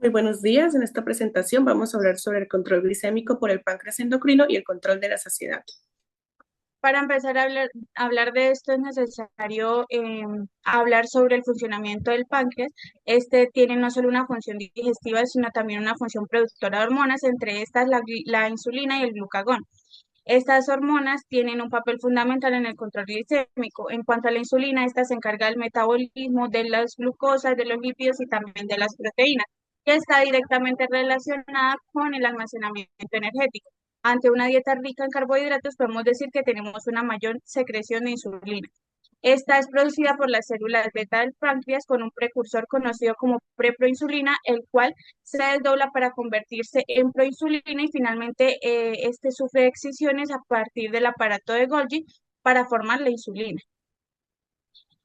Muy buenos días. En esta presentación vamos a hablar sobre el control glicémico por el páncreas endocrino y el control de la saciedad. Para empezar a hablar de esto es necesario hablar sobre el funcionamiento del páncreas. Este tiene no solo una función digestiva, sino también una función productora de hormonas, entre estas la insulina y el glucagón. Estas hormonas tienen un papel fundamental en el control glicémico. En cuanto a la insulina, esta se encarga del metabolismo de las glucosas, de los lípidos y también de las proteínas, que está directamente relacionada con el almacenamiento energético. Ante una dieta rica en carbohidratos, podemos decir que tenemos una mayor secreción de insulina. Esta es producida por las células beta del páncreas con un precursor conocido como preproinsulina, el cual se desdobla para convertirse en proinsulina y finalmente este sufre excisiones a partir del aparato de Golgi para formar la insulina.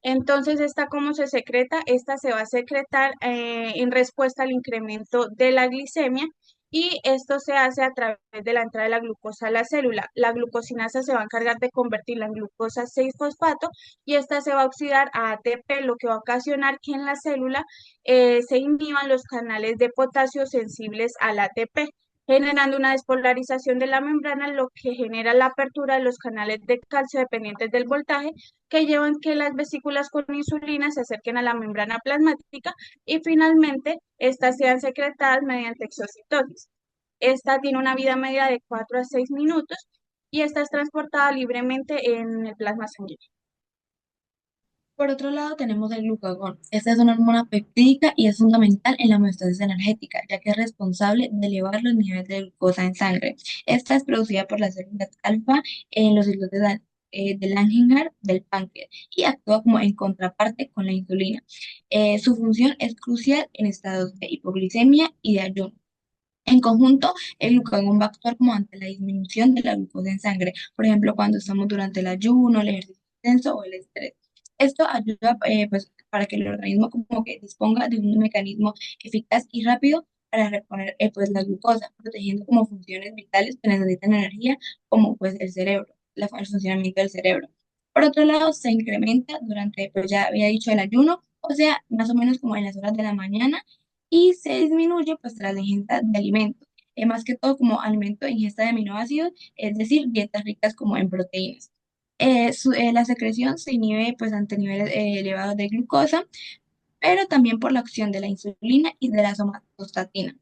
Entonces, ¿esta cómo se secreta? Esta se va a secretar en respuesta al incremento de la glicemia y esto se hace a través de la entrada de la glucosa a la célula. La glucosinasa se va a encargar de convertirla en glucosa 6-fosfato y esta se va a oxidar a ATP, lo que va a ocasionar que en la célula se inhiban los canales de potasio sensibles al ATP, generando una despolarización de la membrana, lo que genera la apertura de los canales de calcio dependientes del voltaje que llevan que las vesículas con insulina se acerquen a la membrana plasmática y finalmente estas sean secretadas mediante exocitosis. Esta tiene una vida media de 4 a 6 minutos y esta es transportada libremente en el plasma sanguíneo. Por otro lado, tenemos el glucagón. Esta es una hormona peptídica y es fundamental en la homeostasis energética, ya que es responsable de elevar los niveles de glucosa en sangre. Esta es producida por las células alfa en los islotes de Langerhans del páncreas y actúa como en contraparte con la insulina. Su función es crucial en estados de hipoglicemia y de ayuno. En conjunto, el glucagón va a actuar como ante la disminución de la glucosa en sangre, por ejemplo, cuando estamos durante el ayuno, el ejercicio intenso o el estrés. Esto ayuda pues, para que el organismo como que disponga de un mecanismo eficaz y rápido para reponer pues, la glucosa, protegiendo como funciones vitales que necesitan energía, como pues el cerebro, el funcionamiento del cerebro. Por otro lado, se incrementa durante, pues ya había dicho, el ayuno, o sea, más o menos como en las horas de la mañana y se disminuye pues tras la ingesta de alimentos, más que todo como alimento de ingesta de aminoácidos, es decir, dietas ricas como en proteínas. La secreción se inhibe pues ante niveles elevados de glucosa, pero también por la acción de la insulina y de la somatostatina.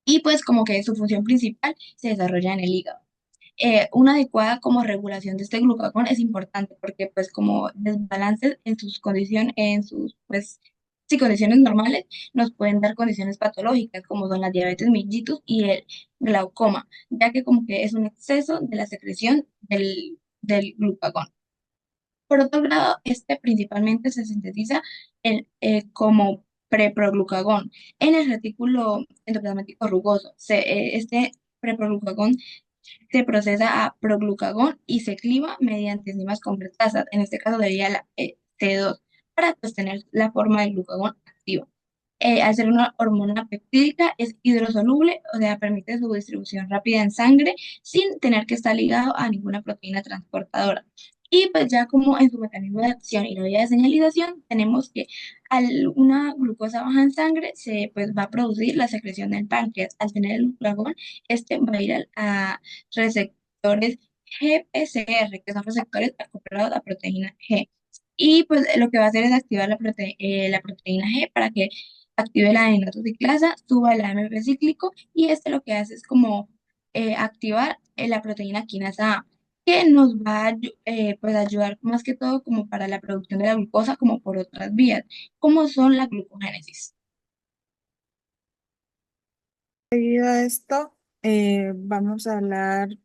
Y pues como que su función principal se desarrolla en el hígado. Una adecuada como regulación de este glucagón es importante porque pues como desbalances en sus condiciones, en sus pues sí, condiciones normales nos pueden dar condiciones patológicas como son la diabetes mellitus y el glaucoma, ya que como que es un exceso de la secreción del glucagón. Por otro lado, este principalmente se sintetiza como preproglucagón en el retículo endoplasmático rugoso. Este preproglucagón se procesa a proglucagón y se cliva mediante enzimas convertasas, en este caso sería la C2, para sostener la forma del glucagón activa. Al ser una hormona peptídica, es hidrosoluble, o sea, permite su distribución rápida en sangre sin tener que estar ligado a ninguna proteína transportadora. Y pues ya como en su mecanismo de acción y la vía de señalización, tenemos que al una glucosa baja en sangre se pues va a producir la secreción del páncreas. Al tener el glucagón, este va a ir a receptores GPCR, que son receptores acoplados a proteína G. Y pues lo que va a hacer es activar la proteína G para que active la adenosiclasa, suba el AMP cíclico y este lo que hace es como activar la proteína quinasa A, que nos va a pues ayudar más que todo como para la producción de la glucosa, como por otras vías, como son la glucogénesis. Debido a esto, vamos a hablar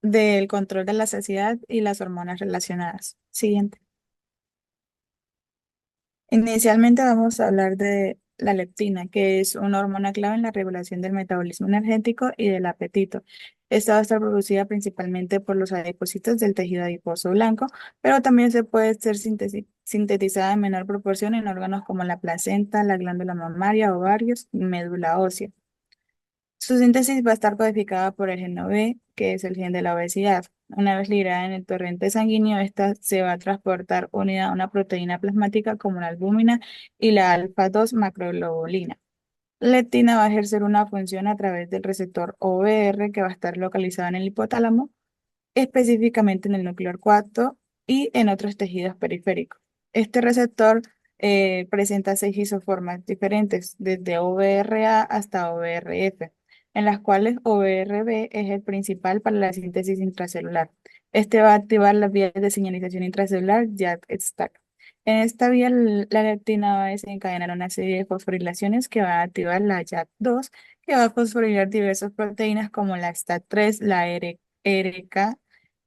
del control de la saciedad y las hormonas relacionadas. Siguiente. Inicialmente vamos a hablar de la leptina, que es una hormona clave en la regulación del metabolismo energético y del apetito. Esta va a estar producida principalmente por los adipocitos del tejido adiposo blanco, pero también se puede ser sintetizada en menor proporción en órganos como la placenta, la glándula mamaria, ovarios y médula ósea. Su síntesis va a estar codificada por el geno B que es el gen de la obesidad. Una vez liberada en el torrente sanguíneo, esta se va a transportar unida a una proteína plasmática como la albúmina y la alfa-2 macroglobulina. La leptina va a ejercer una función a través del receptor OVR que va a estar localizado en el hipotálamo, específicamente en el núcleo 4 y en otros tejidos periféricos. Este receptor presenta 6 isoformas diferentes, desde OVRA hasta OVRF, en las cuales OVRB es el principal para la síntesis intracelular. Este va a activar las vías de señalización intracelular JAK-STAT. En esta vía, la leptina va a desencadenar una serie de fosforilaciones que va a activar la JAK2, que va a fosforilar diversas proteínas como la STAT3, la RK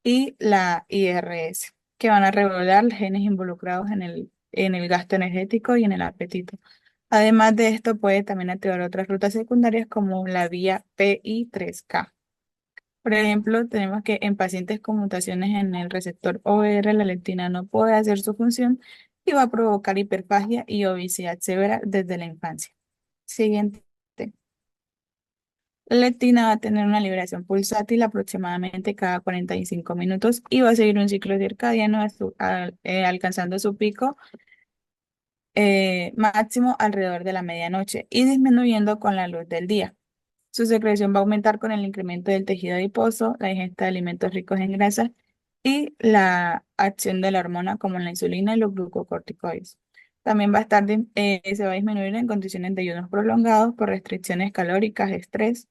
y la IRS, que van a regular los genes involucrados en el gasto energético y en el apetito. Además de esto, puede también activar otras rutas secundarias como la vía PI3K. Por ejemplo, tenemos que en pacientes con mutaciones en el receptor OR, la leptina no puede hacer su función y va a provocar hiperfagia y obesidad severa desde la infancia. Siguiente. La leptina va a tener una liberación pulsátil aproximadamente cada 45 minutos y va a seguir un ciclo circadiano alcanzando su pico máximo alrededor de la medianoche y disminuyendo con la luz del día. Su secreción va a aumentar con el incremento del tejido adiposo, la ingesta de alimentos ricos en grasas y la acción de la hormona como la insulina y los glucocorticoides. También se va a disminuir en condiciones de ayunos prolongados por restricciones calóricas, estrés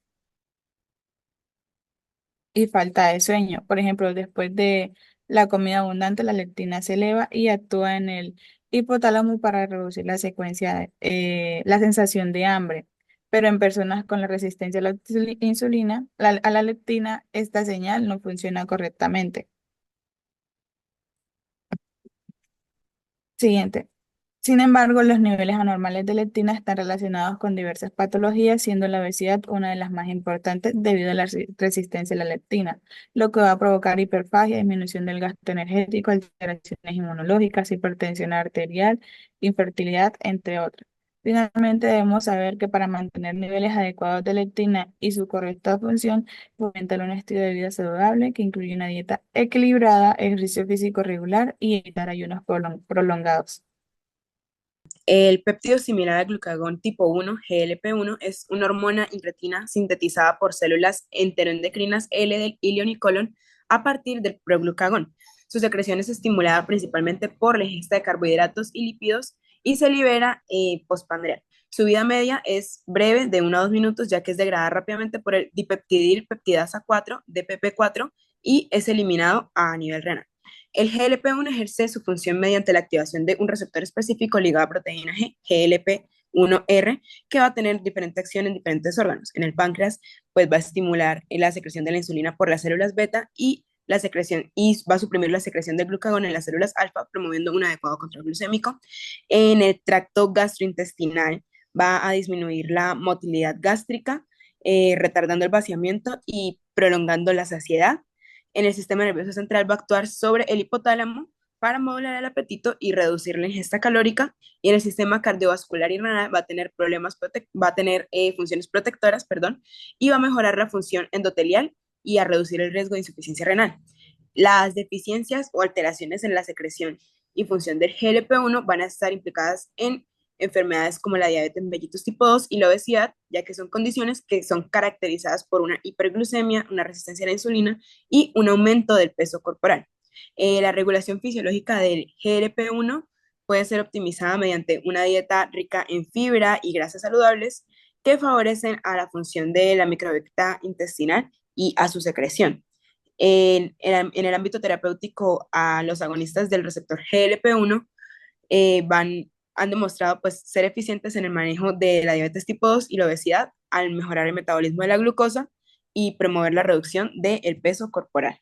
y falta de sueño. Por ejemplo, después de la comida abundante, la leptina se eleva y actúa en el hipotálamo para reducir la sensación de hambre. Pero en personas con la resistencia a la insulina, a la leptina, esta señal no funciona correctamente. Siguiente. Sin embargo, los niveles anormales de leptina están relacionados con diversas patologías, siendo la obesidad una de las más importantes debido a la resistencia a la leptina, lo que va a provocar hiperfagia, disminución del gasto energético, alteraciones inmunológicas, hipertensión arterial, infertilidad, entre otras. Finalmente, debemos saber que para mantener niveles adecuados de leptina y su correcta función, fomentar un estilo de vida saludable que incluye una dieta equilibrada, ejercicio físico regular y evitar ayunos prolongados. El péptido similar al glucagón tipo 1, GLP-1, es una hormona incretina sintetizada por células enteroendocrinas L del ilion y colon a partir del proglucagón. Su secreción es estimulada principalmente por la ingesta de carbohidratos y lípidos y se libera postprandial. Su vida media es breve, de 1 a 2 minutos, ya que es degradada rápidamente por el dipeptidil peptidasa 4, DPP4, y es eliminado a nivel renal. El GLP-1 ejerce su función mediante la activación de un receptor específico ligado a proteína G, GLP-1R, que va a tener diferente acción en diferentes órganos. En el páncreas, pues va a estimular la secreción de la insulina por las células beta y la secreción, y va a suprimir la secreción de glucagón en las células alfa, promoviendo un adecuado control glucémico. En el tracto gastrointestinal va a disminuir la motilidad gástrica, retardando el vaciamiento y prolongando la saciedad. En el sistema nervioso central va a actuar sobre el hipotálamo para modular el apetito y reducir la ingesta calórica, y en el sistema cardiovascular y renal va a tener funciones protectoras, perdón, y va a mejorar la función endotelial y a reducir el riesgo de insuficiencia renal. Las deficiencias o alteraciones en la secreción y función del GLP-1 van a estar implicadas en enfermedades como la diabetes mellitus tipo 2 y la obesidad, ya que son condiciones que son caracterizadas por una hiperglucemia, una resistencia a la insulina y un aumento del peso corporal. La regulación fisiológica del GLP-1 puede ser optimizada mediante una dieta rica en fibra y grasas saludables que favorecen a la función de la microbiota intestinal y a su secreción. En el ámbito terapéutico, a los agonistas del receptor GLP-1 han demostrado pues, ser eficientes en el manejo de la diabetes tipo 2 y la obesidad al mejorar el metabolismo de la glucosa y promover la reducción del peso corporal.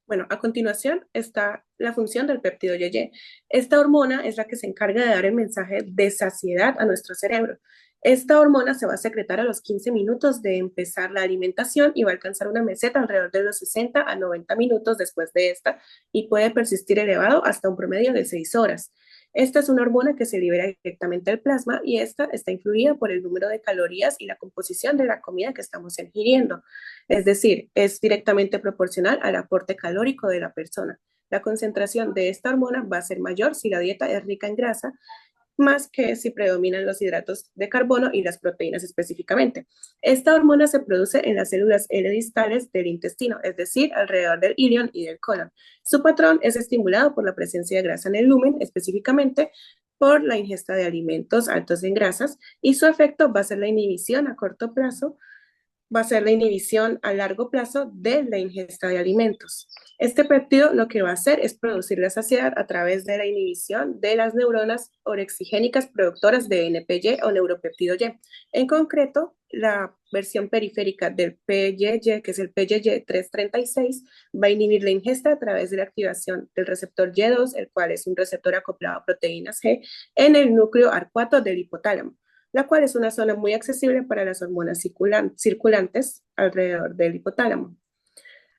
Bueno, a continuación está la función del péptido YY. Esta hormona es la que se encarga de dar el mensaje de saciedad a nuestro cerebro. Esta hormona se va a secretar a los 15 minutos de empezar la alimentación y va a alcanzar una meseta alrededor de los 60 a 90 minutos después de esta y puede persistir elevado hasta un promedio de 6 horas. Esta es una hormona que se libera directamente del plasma y esta está influida por el número de calorías y la composición de la comida que estamos ingiriendo. Es decir, es directamente proporcional al aporte calórico de la persona. La concentración de esta hormona va a ser mayor si la dieta es rica en grasa, más que si predominan los hidratos de carbono y las proteínas específicamente. Esta hormona se produce en las células L distales del intestino, es decir, alrededor del ilion y del colon. Su patrón es estimulado por la presencia de grasa en el lumen, específicamente por la ingesta de alimentos altos en grasas, y su efecto va a ser la inhibición a corto plazo, va a ser la inhibición a largo plazo de la ingesta de alimentos. Este péptido lo que va a hacer es producir la saciedad a través de la inhibición de las neuronas orexigénicas productoras de NPY o neuropéptido Y. En concreto, la versión periférica del PYY, que es el PYY336, va a inhibir la ingesta a través de la activación del receptor Y2, el cual es un receptor acoplado a proteínas G, en el núcleo arcuato del hipotálamo, la cual es una zona muy accesible para las hormonas circulantes alrededor del hipotálamo.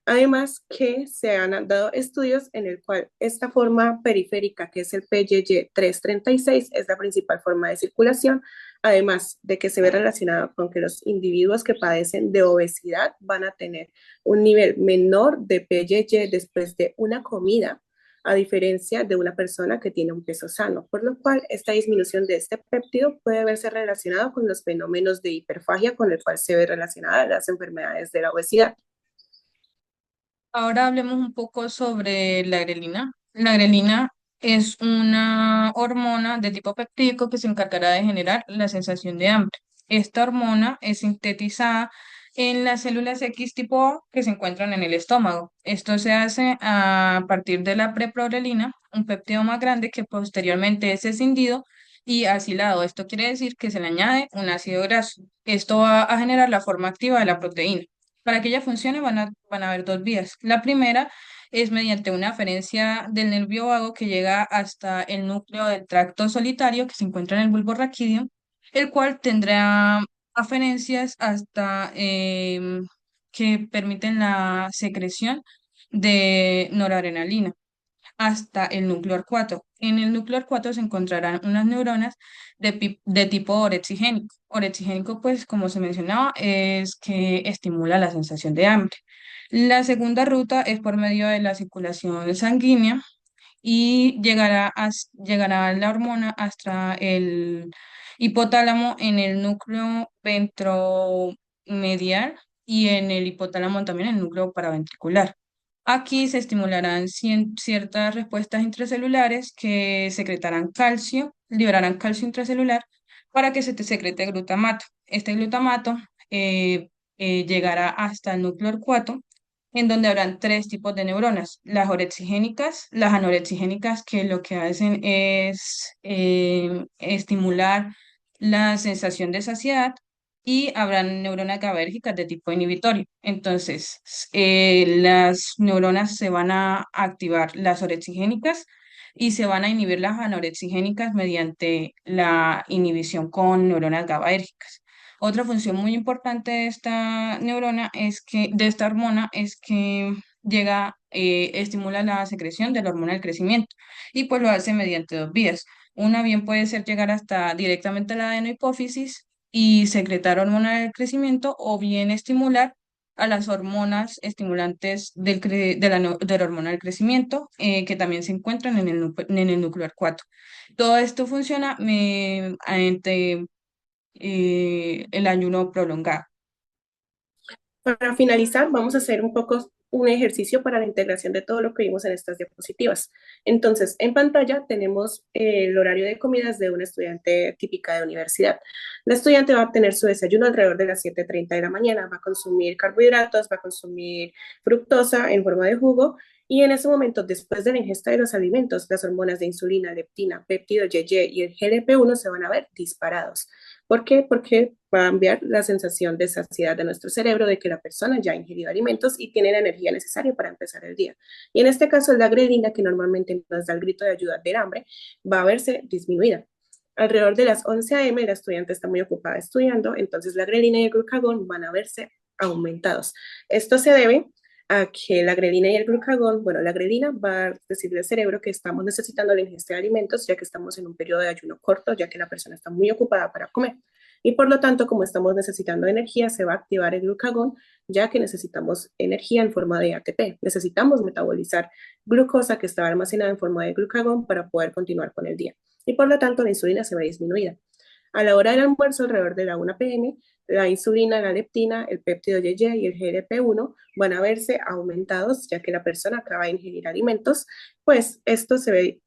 Además que se han dado estudios en el cual esta forma periférica, que es el PYY336, es la principal forma de circulación, además de que se ve relacionado con que los individuos que padecen de obesidad van a tener un nivel menor de PYY después de una comida, a diferencia de una persona que tiene un peso sano, por lo cual esta disminución de este péptido puede verse relacionado con los fenómenos de hiperfagia con el cual se ve relacionada las enfermedades de la obesidad. Ahora hablemos un poco sobre la grelina. La grelina es una hormona de tipo peptídico que se encargará de generar la sensación de hambre. Esta hormona es sintetizada en las células X tipo A que se encuentran en el estómago. Esto se hace a partir de la preprogrelina, un péptido más grande que posteriormente es escindido y asilado. Esto quiere decir que se le añade un ácido graso. Esto va a generar la forma activa de la proteína. Para que ella funcione van a haber dos vías. La primera es mediante una aferencia del nervio vago que llega hasta el núcleo del tracto solitario que se encuentra en el bulbo raquídeo, el cual tendrá aferencias hasta que permiten la secreción de noradrenalina hasta el núcleo arcuato. En el núcleo arcuato se encontrarán unas neuronas de tipo orexigénico. Orexigénico, pues, como se mencionaba, es que estimula la sensación de hambre. La segunda ruta es por medio de la circulación sanguínea y llegará la hormona hasta el hipotálamo en el núcleo ventromedial y en el hipotálamo también en el núcleo paraventricular. Aquí se estimularán ciertas respuestas intracelulares que secretarán calcio, liberarán calcio intracelular para que se te secrete glutamato. Este glutamato llegará hasta el núcleo arcuato, en donde habrán tres tipos de neuronas, las orexigénicas, las anorexigénicas, que lo que hacen es estimular la sensación de saciedad, y habrán neuronas GABAérgicas de tipo inhibitorio. Entonces, las neuronas se van a activar las orexigénicas y se van a inhibir las anorexigénicas mediante la inhibición con neuronas GABAérgicas. Otra función muy importante de esta neurona es que, de esta hormona, es que estimula la secreción de la hormona del crecimiento y pues lo hace mediante dos vías. Una bien puede ser llegar hasta directamente a la adenohipófisis y secretar hormona del crecimiento o bien estimular a las hormonas estimulantes de la hormona del crecimiento que también se encuentran en el núcleo arcuato. Todo esto funciona mediante el ayuno prolongado. Para finalizar, vamos a hacer un ejercicio para la integración de todo lo que vimos en estas diapositivas. Entonces, en pantalla tenemos el horario de comidas de una estudiante típica de universidad. La estudiante va a tener su desayuno alrededor de las 7:30 de la mañana, va a consumir carbohidratos, va a consumir fructosa en forma de jugo, y en ese momento, después de la ingesta de los alimentos, las hormonas de insulina, leptina, péptido YY y el GLP-1 se van a ver disparados. ¿Por qué? Porque va a enviar la sensación de saciedad de nuestro cerebro de que la persona ya ha ingerido alimentos y tiene la energía necesaria para empezar el día. Y en este caso, la grelina, que normalmente nos da el grito de ayuda del hambre, va a verse disminuida. Alrededor de las 11 a.m. la estudiante está muy ocupada estudiando, entonces la grelina y el glucagón van a verse aumentados. Esto se debe a que la grelina y el glucagón, bueno, la grelina va a decirle al cerebro que estamos necesitando la ingesta de alimentos, ya que estamos en un periodo de ayuno corto, ya que la persona está muy ocupada para comer. Y por lo tanto, como estamos necesitando energía, se va a activar el glucagón, ya que necesitamos energía en forma de ATP. Necesitamos metabolizar glucosa que está almacenada en forma de glucagón para poder continuar con el día. Y por lo tanto, la insulina se ve disminuida. A la hora del almuerzo, alrededor de la 1 p.m., la insulina, la leptina, el péptido YY y el GLP-1 van a verse aumentados, ya que la persona acaba de ingerir alimentos, pues esto se ve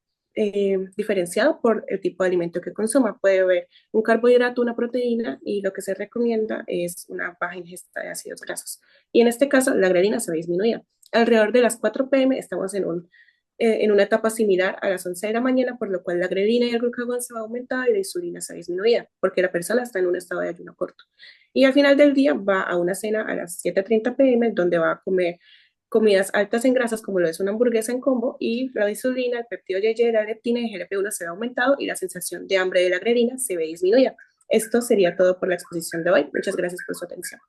diferenciado por el tipo de alimento que consuma. Puede haber un carbohidrato, una proteína, y lo que se recomienda es una baja ingesta de ácidos grasos. Y en este caso, la grelina se ve disminuida. Alrededor de las 4 p.m. estamos en una etapa similar a las 11 de la mañana, por lo cual la grelina y el glucagón se va a aumentar y la insulina se va a disminuir, porque la persona está en un estado de ayuno corto. Y al final del día va a una cena a las 7:30 p.m., donde va a comer comidas altas en grasas, como lo es una hamburguesa en combo, y la insulina, el péptido YY, la leptina y el GLP-1 se ve aumentado y la sensación de hambre de la grelina se ve disminuida. Esto sería todo por la exposición de hoy. Muchas gracias por su atención.